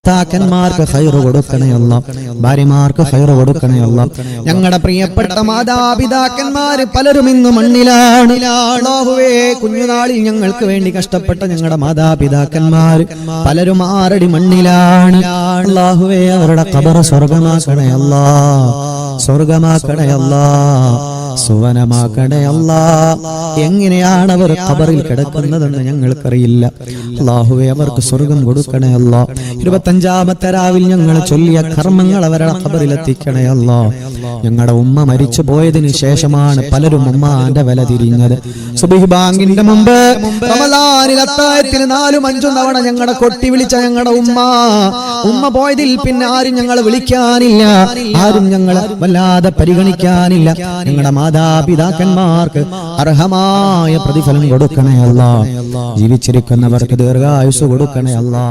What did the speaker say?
ഭർത്താക്കന്മാർക്ക് ഖൈറ് കൊടുക്കണേ അല്ലാ, ഭാര്യമാർക്ക് ഖൈറ് കൊടുക്കണേ അല്ലാ. ഞങ്ങളുടെ പ്രിയപ്പെട്ട മാതാപിതാക്കന്മാർ പലരും ഇന്ന് മണ്ണിലാണ്. അല്ലാഹുവേ, കുഞ്ഞുനാളിൽ ഞങ്ങൾക്ക് വേണ്ടി കഷ്ടപ്പെട്ട ഞങ്ങളുടെ മാതാപിതാക്കന്മാർ പലരും ആറടി മണ്ണിലാണ്. അല്ലാഹുവേ, അവരുടെ ഖബർ സ്വർഗമാക്കണേ അല്ലാ, സ്വർഗമാക്കണേ അല്ലാ, സുവനമാക്കണേ അല്ലാ. എങ്ങനെയാണ് അവർ ഖബറിൽ കിടക്കുന്നതെന്ന് ഞങ്ങൾക്കറിയില്ല. അല്ലാഹുവേ, അവർക്ക് സ്വർഗം കൊടുക്കണേ അല്ലാ. 25-ാമത്തെ രാവിൽ ഞങ്ങൾ ചൊല്ലിയ കർമ്മങ്ങൾ അവരുടെ ഖബറിൽ എത്തിക്കണേ അല്ലാ. ഞങ്ങളുടെ ഉമ്മ മരിച്ചു പോയതിനു ശേഷമാണ് പലരും ഉമ്മാന്റെ വില തിരിഞ്ഞത്. സുബ്ഹി ബാങ്കിന്റെ മുമ്പ് റമളാനിൽ അത്താഴത്തിന് 4-5 തവണ ഞങ്ങളുടെ കൊട്ടി വിളിച്ച ഞങ്ങളുടെ ഉമ്മ പോയതിൽ പിന്നെ ആരും ഞങ്ങളെ വിളിക്കാനില്ല, ആരും ഞങ്ങളെ വല്ലാതെ പരിഗണിക്കാനില്ല. ഞങ്ങളുടെ മാതാപിതാക്കന്മാർക്ക് അർഹമായ പ്രതിഫലം കൊടുക്കണേ അല്ലാ. ജീവിച്ചിരിക്കുന്നവർക്ക് ദീർഘായുസ് കൊടുക്കണേ അല്ലാ.